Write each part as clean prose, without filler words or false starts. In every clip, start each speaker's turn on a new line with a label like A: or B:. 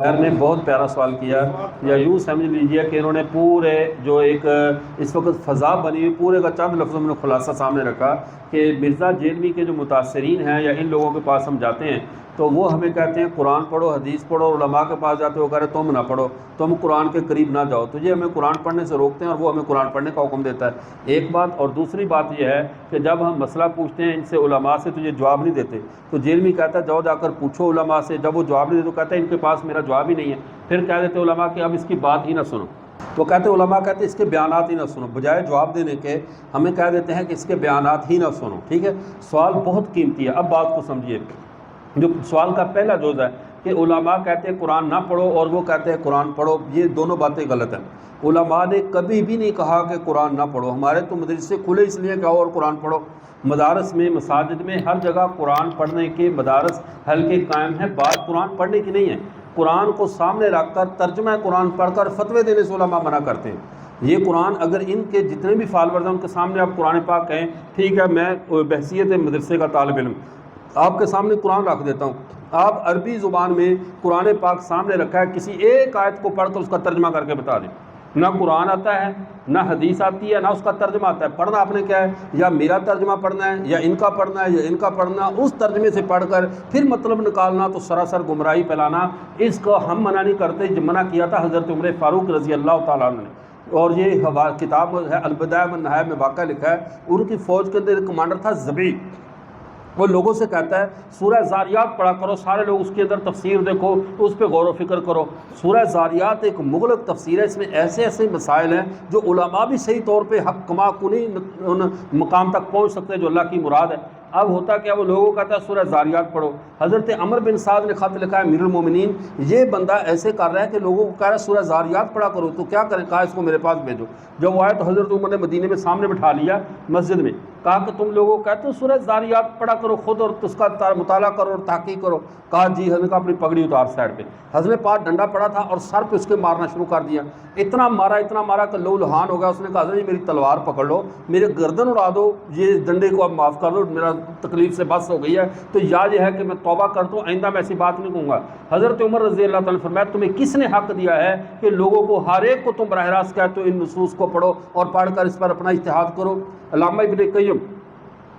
A: خیر نے بہت پیارا سوال کیا، یا یوں سمجھ لیجئے کہ انہوں نے پورے جو ایک اس وقت فضا بنی ہوئی پورے کا چند لفظوں میں خلاصہ سامنے رکھا کہ مرزا جیلوی کے جو متاثرین ہیں یا ان لوگوں کے پاس ہم جاتے ہیں تو وہ ہمیں کہتے ہیں قرآن پڑھو، حدیث پڑھو، علماء کے پاس جاتے وہ کہہ رہے تم نہ پڑھو، تم قرآن کے قریب نہ جاؤ، تو یہ ہمیں قرآن پڑھنے سے روکتے ہیں اور وہ ہمیں قرآن پڑھنے کا حکم دیتا ہے، ایک بات۔ اور دوسری بات یہ ہے کہ جب ہم مسئلہ پوچھتے ہیں ان سے علماء سے تو یہ جواب نہیں دیتے، تو جیلوی کہتا ہے جاؤ جا کر پوچھو علماء سے، جب وہ جواب نہیں دیتے تو کہتا ہے ان کے پاس میرا جواب ہی نہیں ہے، پھر کہہ دیتے علماء کہ اب اس کی بات ہی نہ سنو، تو کہتے علماء کہتے ہیں اس کے بیانات ہی نہ سنو، بجائے جواب دینے کے ہمیں کہہ دیتے ہیں کہ اس کے بیانات ہی نہ سنو، ٹھیک ہے۔ سوال بہت قیمتی ہے، اب بات کو سمجھیے۔ جو سوال کا پہلا جز ہے کہ علماء کہتے ہیں قرآن نہ پڑھو اور وہ کہتے ہیں قرآن پڑھو، یہ دونوں باتیں غلط ہیں۔ علماء نے کبھی بھی نہیں کہا کہ قرآن نہ پڑھو، ہمارے تو مدرسے کھلے اس لیے کہ اور قرآن پڑھو، مدارس میں، مساجد میں، ہر جگہ قرآن پڑھنے کے مدارس حلقے قائم ہیں، بات قرآن پڑھنے کی نہیں ہے، قرآن کو سامنے رکھ کر ترجمہ قرآن پڑھ کر فتوے دینے سے علماء منع کرتے ہیں۔ یہ قرآن اگر ان کے جتنے بھی فالورز ہیں ان کے سامنے آپ قرآن پاک کہیں ٹھیک ہے میں بحیثیت مدرسے کا طالب علم آپ کے سامنے قرآن رکھ دیتا ہوں، آپ عربی زبان میں قرآن پاک سامنے رکھا ہے، کسی ایک آیت کو پڑھ کر اس کا ترجمہ کر کے بتا دیں، نہ قرآن آتا ہے نہ حدیث آتی ہے نہ اس کا ترجمہ آتا ہے، پڑھنا آپ نے کیا ہے، یا میرا ترجمہ پڑھنا ہے یا ان کا پڑھنا ہے یا ان کا پڑھنا، اس ترجمے سے پڑھ کر پھر مطلب نکالنا تو سراسر گمراہی پھیلانا، اس کو ہم منع نہیں کرتے، جو منع کیا تھا حضرت عمر فاروق رضی اللہ تعالیٰ عنہ نے، اور یہ کتاب ہے البدایہ والنہایہ میں واقعہ لکھا ہے، ان کی فوج کے اندر ایک کمانڈر تھا زبی، وہ لوگوں سے کہتا ہے سورہ زاریات پڑھا کرو، سارے لوگ اس کے اندر تفسیر دیکھو تو اس پہ غور و فکر کرو، سورہ زاریات ایک مغلق تفسیر ہے، اس میں ایسے ایسے مسائل ہیں جو علماء بھی صحیح طور پہ حق کما کنی مقام تک پہنچ سکتے ہیں جو اللہ کی مراد ہے۔ اب ہوتا کیا، وہ لوگوں کو کہتا ہے سورہ زاریات پڑھو، حضرت عمر بن سعد نے خط لکھا ہے امیر المومنین، یہ بندہ ایسے کر رہا ہے کہ لوگوں کو کہہ رہا ہے سورہ زاریات پڑھا کرو، تو کیا کریں، کہا اس کو میرے پاس بھیجو، جب وہ آئے تو حضرت عمر نے مدینے میں سامنے بٹھا لیا مسجد میں، کہا کہ تم لوگوں کو کہتے ہو سورہ زاریات پڑھا کرو خود اور اس کا مطالعہ کرو اور تحقیق کرو، کہا جی، حضرت نے کہا اپنی پگڑی اتار سائڈ پہ، حضرت نے پاس ڈنڈا پڑا تھا اور سر پہ اس کے مارنا شروع کر دیا، اتنا مارا کہ لہو لہان ہو گیا، اس نے کہا حضرت جی میری تلوار پکڑ لو، میرے گردن اڑا دو، یہ ڈنڈے کو اب معاف کر دو، میرا تکلیف سے بس ہو گئی ہے، تو یا یہ ہے کہ میں توبہ کرتا ہوں، آئندہ میں ایسی بات نہیں کہوں گا۔ حضرت عمر رضی اللہ تعالیٰ نے فرمایا تمہیں کس نے حق دیا ہے کہ لوگوں کو ہر ایک کو تم براہ راست کہتے ہو ان نصوص کو پڑھو اور پڑھ کر اس پر اپنا اجتہاد کرو۔ علامہ ابن قیم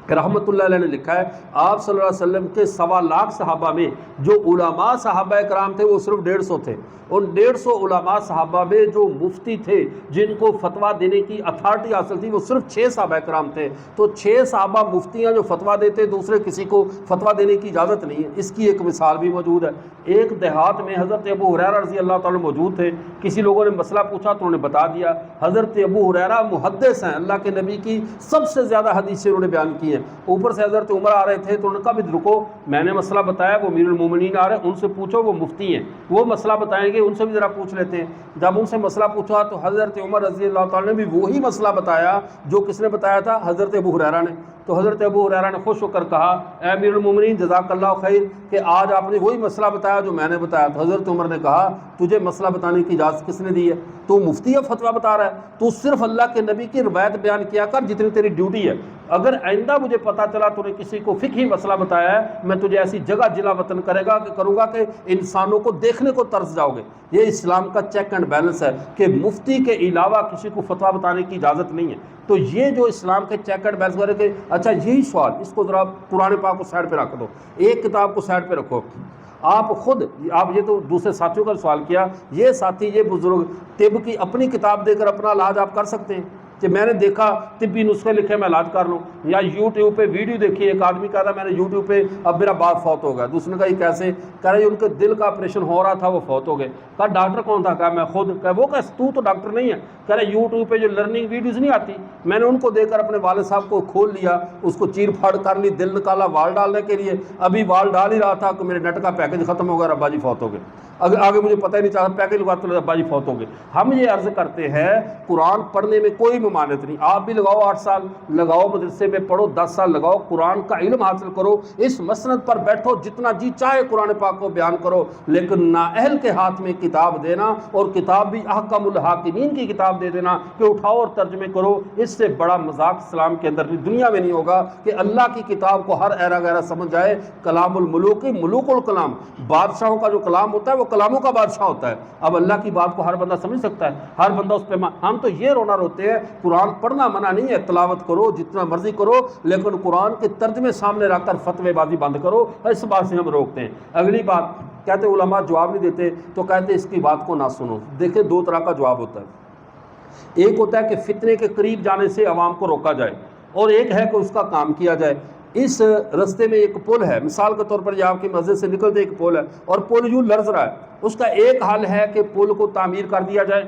A: رحمۃ اللہ علیہ نے لکھا ہے آپ صلی اللہ علیہ وسلم کے 1.25 لاکھ صحابہ میں جو علماء صحابہ کرام تھے وہ صرف 150 تھے، ان 150 علماء صحابہ میں جو مفتی تھے جن کو فتویٰ دینے کی اتھارٹی حاصل تھی وہ صرف 6 صحابہ کرام تھے، تو 6 صحابہ مفتیاں جو فتویٰ دیتے دوسرے کسی کو فتویٰ دینے کی اجازت نہیں ہے۔ اس کی ایک مثال بھی موجود ہے، ایک دیہات میں حضرت ابو ہریرہ رضی اللہ تعالیٰ موجود تھے، کسی لوگوں نے مسئلہ پوچھا تو انہوں نے بتا دیا، حضرت ابو ہریرہ محدث ہیں، اللہ کے نبی کی سب سے زیادہ حدیثیں انہوں نے بیان کی ہیں، اوپر سے حضرت عمر آ رہے تھے تو انہوں نے کہا بھی رکو، میں نے مسئلہ بتایا، وہ امیر المومنین آ رہے ہیں ان سے پوچھو، وہ مفتی ہیں وہ مسئلہ بتائیں گے، ان سے بھی ذرا پوچھ لیتے ہیں۔ جب ان سے مسئلہ پوچھا تو حضرت عمر رضی اللہ تعالیٰ نے بھی وہی مسئلہ بتایا جو کس نے بتایا تھا، حضرت ابو ہریرہ نے، تو حضرت ابو ہریرہ نے خوش ہو کر کہا اے امیر المومنین جزاک اللہ خیر کہ آج آپ نے وہی مسئلہ بتایا جو میں نے بتایا تھا۔ حضرت عمر نے کہا تجھے مسئلہ بتانے کی اجازت کس نے دی ہے، تو مفتی ہے فتویٰ بتا رہا ہے، تو صرف اللہ کے نبی کی روایت بیان کیا کر جتنی تیری ڈیوٹی ہے، اگر آئندہ مجھے پتہ چلا تو نے کسی کو فقہی مسئلہ بتایا ہے میں تجھے ایسی جگہ جلا وطن کروں گا کہ انسانوں کو دیکھنے کو ترس جاؤ گے۔ یہ اسلام کا چیک اینڈ بیلنس ہے کہ مفتی کے علاوہ کسی کو فتویٰ بتانے کی اجازت نہیں ہے، تو یہ جو اسلام کے چیک اینڈ بیلنس کرے کہ اچھا یہی سوال اس کو ذرا قرآن پاک کو سائڈ پہ رکھ دو، ایک کتاب کو سائڈ پہ رکھو، آپ خود آپ یہ تو دوسرے ساتھیوں کا سوال کیا، یہ ساتھی یہ بزرگ طب کی اپنی کتاب دے کر اپنا علاج آپ کر سکتے ہیں کہ میں نے دیکھا طبی نسخے لکھے میں علاج کر لوں، یا یوٹیوب پہ ویڈیو دیکھی، ایک آدمی کہا تھا میں نے یوٹیوب پہ اب میرا باپ فوت ہو گیا، دوسرے نے کہا یہ کیسے، کہہ رہے ان کے دل کا آپریشن ہو رہا تھا وہ فوت ہو گئے، کہا ڈاکٹر کون تھا، کہا میں خود، کہا وہ کہ تو ڈاکٹر نہیں ہے، کہہ رہے یوٹیوب پہ جو لرننگ ویڈیوز نہیں آتی میں نے ان کو دیکھ کر اپنے والد صاحب کو کھول لیا، اس کو چیر پھاڑ کر لی، دل نکالا وال ڈالنے کے لیے، ابھی وال ڈال ہی رہا تھا کہ میرے نیٹ کا پیکج ختم ہو گیا، ابا جی فوت ہو گئے، آگے مجھے پتہ ہی نہیں چاہتا پیکج لگاتے ابا جی فوت ہو گئے۔ ہم یہ عرض کرتے ہیں قرآن پڑھنے میں کوئی ممانعت نہیں، آپ بھی لگاؤ 8 سال لگاؤ، مدرسے میں پڑھو 10 سال لگاؤ، قرآن کا علم حاصل کرو، اس مسند پر بیٹھو، جتنا جی چاہے قرآن پاک کو بیان کرو، لیکن نااہل کے ہاتھ میں کتاب دینا، اور کتاب بھی احکم الحاکمین کی کتاب دے دینا کہ اٹھاؤ اور ترجمے کرو، اس سے بڑا مذاق اسلام کے اندر دنیا میں نہیں ہوگا کہ اللہ کی کتاب کو ہر ایرا غیرہ سمجھ جائے۔ کلام الملوک ملوک الکلام، بادشاہوں کا جو کلام ہوتا ہے وہ کلاموں کا بادشاہ ہوتا ہے۔ اب اللہ کی بات کو ہر بندہ سمجھ سکتا ہے، ہر بندہ اس پہ ہم تو یہ رونا روتے ہیں، قرآن پڑھنا منع نہیں ہے، تلاوت کرو جتنا مرضی کرو، لیکن قرآن کے ترجمے سامنے رکھ کر فتوے بازی بند کرو، اس بات سے ہم روکتے ہیں۔ اگلی بات کہتے علماء جواب نہیں دیتے، تو کہتے اس کی بات کو نہ سنو۔ دیکھیں دو طرح کا جواب ہوتا ہے، ایک ہوتا ہے کہ فتنے کے قریب جانے سے عوام کو روکا جائے، اور ایک ہے کہ اس کا کام کیا جائے۔ اس رستے میں ایک پل ہے، مثال کے طور پر یہ آپ کی مسجد سے نکلتے ایک پل ہے اور پل یوں لرز رہا ہے، اس کا ایک حل ہے کہ پل کو تعمیر کر دیا جائے۔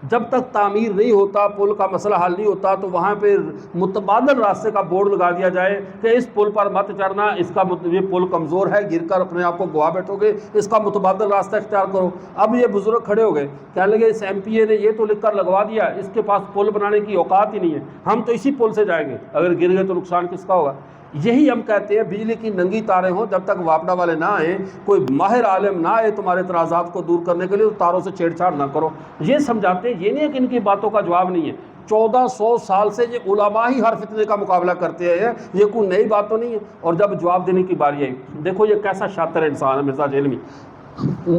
A: جب تک تعمیر نہیں ہوتا، پل کا مسئلہ حل نہیں ہوتا، تو وہاں پہ متبادل راستے کا بورڈ لگا دیا جائے کہ اس پل پر مت چڑھنا، اس کا یہ پل کمزور ہے، گر کر اپنے آپ کو گوا بیٹھو گے، اس کا متبادل راستہ اختیار کرو۔ اب یہ بزرگ کھڑے ہو گئے، کہنے لگے اس ایم پی اے نے یہ تو لکھ کر لگوا دیا، اس کے پاس پل بنانے کی اوقات ہی نہیں ہے، ہم تو اسی پل سے جائیں گے، اگر گر گئے تو نقصان کس کا ہوگا؟ یہی ہم کہتے ہیں بجلی کی ننگی تاریں ہوں، جب تک واپڈا والے نہ آئیں، کوئی ماہر عالم نہ آئے تمہارے اعتراضات کو دور کرنے کے لیے، تو تاروں سے چھیڑ چھاڑ نہ کرو۔ یہ سمجھاتے ہیں، یہ نہیں ہے کہ ان کی باتوں کا جواب نہیں ہے۔ 1400 سال سے یہ علماء ہی ہر فتنے کا مقابلہ کرتے ہیں، یہ کوئی نئی بات تو نہیں ہے۔ اور جب جواب دینے کی باری آئی، دیکھو یہ کیسا شاطر انسان ہے مرزا جیلمی،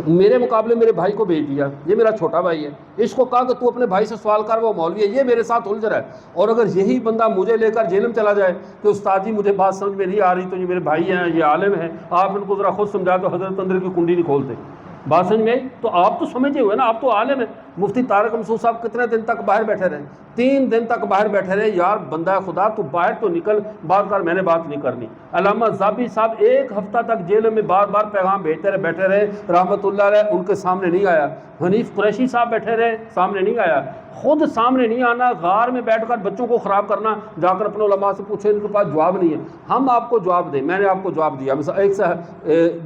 A: میرے مقابلے میرے بھائی کو بھیج دیا، یہ میرا چھوٹا بھائی ہے، اس کو کہا کہ تو اپنے بھائی سے سوال کر، وہ مولوی ہے، یہ میرے ساتھ الجھ رہا ہے۔ اور اگر یہی بندہ مجھے لے کر جیل میں چلا جائے کہ استاد جی مجھے بات سمجھ میں نہیں آ رہی، تو یہ میرے بھائی ہیں، یہ عالم ہیں، آپ ان کو ذرا خود سمجھا، تو حضرت اندر کی کنڈی نہیں کھولتے، بات سمجھ میں آئی؟ تو آپ تو سمجھے ہوئے نا، آپ تو عالم ہیں۔ مفتی طارق مسعود صاحب کتنے دن تک باہر بیٹھے رہے؟ 3 دن تک باہر بیٹھے رہے۔ یار بندہ خدا تو باہر تو نکل، بات کر، میں نے بات نہیں کرنی۔ علامہ زابی صاحب 1 ہفتہ تک جیل میں بار بار پیغام بھیجتے رہے، بیٹھے رہے، رحمت اللہ علیہ، ان کے سامنے نہیں آیا۔ حنیف قریشی صاحب بیٹھے رہے، سامنے نہیں آیا۔ خود سامنے نہیں آنا، غار میں بیٹھ کر بچوں کو خراب کرنا، جا کر اپنے علماء سے پوچھیں، ان کے پاس جواب نہیں ہے، ہم آپ کو جواب دیں۔ میں نے آپ کو جواب دیا، مثلا ایک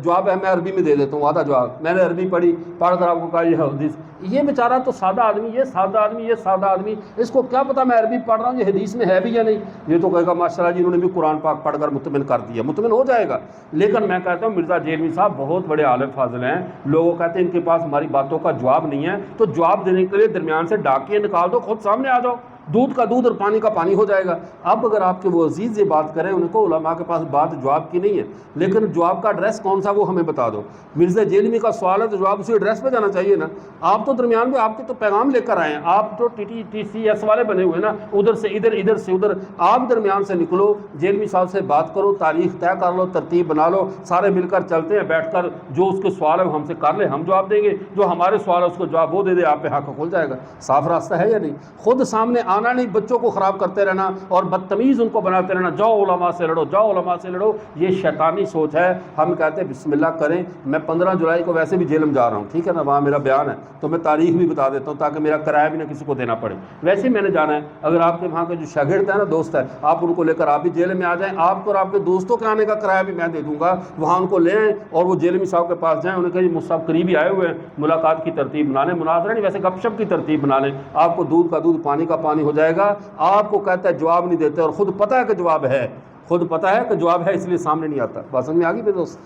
A: جواب ہے، میں عربی میں دے دیتا ہوں آدھا جواب، میں نے عربی پڑھی، پڑھ کر آپ کو کہا یہ حدیث۔ یہ بیچارہ تو سادہ آدمی، یہ سادہ آدمی، یہ سادہ آدمی، اس کو کیا پتا میں عربی پڑھ رہا ہوں یہ حدیث میں ہے بھی یا نہیں؟ یہ تو کہے گا ماشاءاللہ جی انہوں نے بھی قرآن پاک پڑھ کر مطمئن کر دیا، مطمئن ہو جائے گا۔ لیکن میں کہتا ہوں مرزا جیلمی صاحب بہت بڑے عالم فاضل ہیں، لوگوں کہتے ہیں ان کے پاس ہماری باتوں کا جواب نہیں ہے، تو جواب دینے کے لیے درمیان سے ڈاکیے نکال دو، خود سامنے آ جاؤ، دودھ کا دودھ اور پانی کا پانی ہو جائے گا۔ اب اگر آپ کے وہ عزیز یہ بات کریں، ان کو علماء کے پاس بات جواب کی نہیں ہے، لیکن جواب کا ایڈریس کون سا وہ ہمیں بتا دو۔ مرزا جیلمی کا سوال ہے تو جواب اسی ایڈریس پہ جانا چاہیے نا۔ آپ تو درمیان میں آپ کے تو پیغام لے کر آئے ہیں، آپ تو ٹی سی ایس والے بنے ہوئے نا، ادھر سے ادھر، ادھر سے ادھر، آپ درمیان سے نکلو، جیلمی صاحب سے بات کرو، تاریخ طے کر لو، ترتیب بنا لو، سارے مل کر چلتے ہیں، بیٹھ کر جو اس کے سوال ہے وہ ہم سے کر لے، ہم جواب دیں گے، جو ہمارے سوال ہے اس کو جواب وہ دے دے، آپ پہ حق کھل جائے گا۔ صاف راستہ ہے یا نہیں؟ خود سامنے آنا نہیں، بچوں کو خراب کرتے رہنا اور بدتمیز ان کو بناتے رہنا، جاؤ علماء سے لڑو، جاؤ علماء سے لڑو، یہ شیطانی سوچ ہے۔ ہم کہتے ہیں بسم اللہ کریں۔ میں 15 جولائی کو ویسے بھی جیل میں جا رہا ہوں، ٹھیک ہے نا، وہاں میرا بیان ہے، تو میں تاریخ بھی بتا دیتا ہوں تاکہ میرا کرایہ بھی نہ کسی کو دینا پڑے، ویسے ہی میں نے جانا ہے۔ اگر آپ کے وہاں کے جو شاگرد ہیں نا، دوست ہے، آپ ان کو لے کر آپ بھی جیل میں آ جائیں، آپ کو اور آپ کے دوستوں کے آنے کا کرایہ بھی میں دے دوں گا، وہاں ان کو لے آئیں اور وہ جیلمی صاحب کے پاس جائیں، انہیں کہیں مجھ صاحب قریبی آئے ہوئے ہیں، ملاقات کی ترتیب بنا لیں، مناظرہ نہیں ویسے گپ شپ کی ترتیب بنا لیں، آپ کو دودھ کا دودھ پانی کا پانی ہو جائے گا۔ آپ کو کہتا ہے جواب نہیں دیتے، اور خود پتہ ہے کہ جواب ہے، خود پتہ ہے کہ جواب ہے، اس لیے سامنے نہیں آتا۔ بات سمجھ میں آ گئی میرے دوست؟